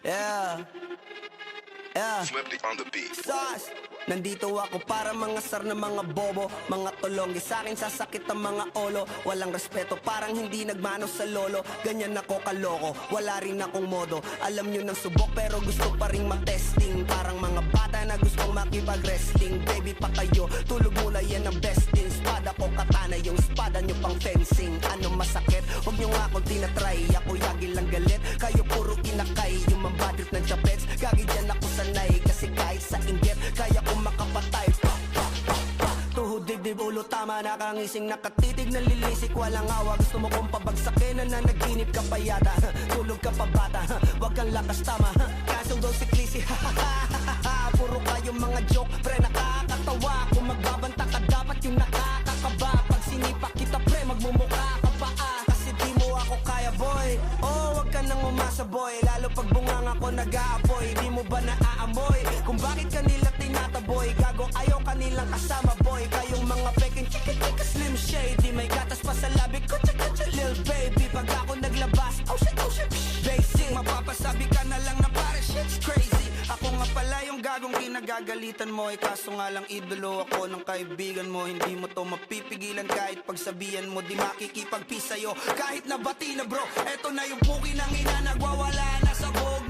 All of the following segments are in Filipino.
Yeah. Yeah. Flippy on the beat. Sauce. Nandito ako para mga sar na mga bobo, mga tulonggi sa akin sasakit ang mga olo. Walang respeto, parang hindi nagmano sa lolo. Ganyan ako kaloko, wala rin akong modo. Alam nyo ng subok pero gusto pa rin matesting. Parang mga bata na gustong makipag-wrestling. Baby pa kayo, tulog muna yan ang besting. Espada ko katana, yung espada nyo pang fencing. Ano masakit? Huwag nyo nga ako tinatry. Ako yagi lang galit, kayo puro inakay. Yung mambadrip ng chapets, gagi dyan ako sanay. Kasi kahit sa inggit, kaya ko makapatay. Tuhod, dibdib, ulo, tama, nakangising, nakatitig, nalilisik, walang awa. Gusto mo kong pabagsakin, nananaginip ka pa yata. Tulog ka pa bata, wag kang lakas tama. Kaso daw si Clissy, puro kayong mga joke, pre nakakatawa. Kung magbabanta ka dapat yung nakakakaba. Pag sinipa kita pre, magmumukha ka pa kasi di mo ako kaya boy. Oh, wag ka nang umasa boy, lalo pag bungang ako nag-aapoy. Di mo ba naaamoy kung bakit kanila tinataboy? Gago ayaw kanilang kasama boy. Kayong mga peking chika slim shady, may gatas pa sa labi ko, chika lil baby. Pag ako naglabas, oh shit, basic. Mapapasabi ka na lang na pare shit's crazy. Ako nga pala yung gagong kinagagalitan mo. Kaso nga lang idolo ako ng kaibigan mo. Hindi mo to mapipigilan kahit pagsabihan mo. Di makikipagpis sa'yo kahit nabati na bro. Eto na yung puki ng ina, nagwawala na sabog.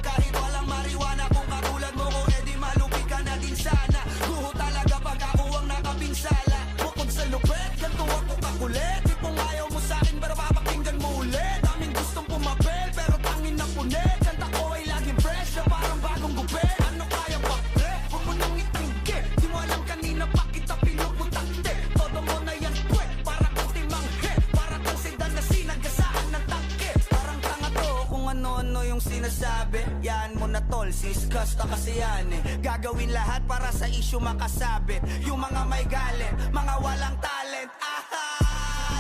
Kahit walang mariwana, kung katulad mo ko edi malupi ka na din sana. Guho talaga pag ako ang nakapinsala. Bukod sa lupet, ganito ako kakulit. Di kung ayaw mo sa'kin pero papakinggan mo ulit. Daming gustong pumapel pero tangin na punit. Kanta ko ay laging fresh na parang bagong gupit. Ano kaya pa pre? Huwag mo nang itingge. Di mo alam kanina pa kita pinuputakte. Todo mo na yan pwe, para kang timanghe. Para kang sedan na sinagasaan ng tangke. Parang tanga to kung ano-ano yung sinasabi. Yan mo na tol, siskas na kasi yan Gagawin lahat para sa issue makasabit. Yung mga may galit, mga walang talent.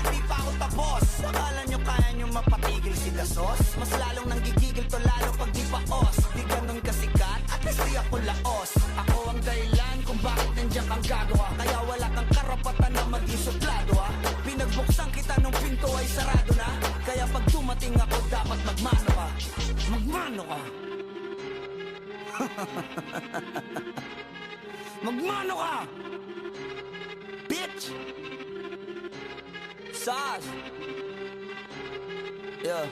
Di pa ako tapos. Akala nyo kaya nyo mapatigil si Dasos? Mas lalong nanggigigil to lalo pag di pa os. Di ganun kasikat, at least di ako laos. Ako ang dahilan kung bakit nandiyan kang gagawa. Kaya wala kang karapatan na maging suplado Pinagbuksan kita nung pinto ay sarado na. Kaya pag dumating ako dapat magmano ka. Magmano ka. Magmano ka, bitch. Sas. Yeah.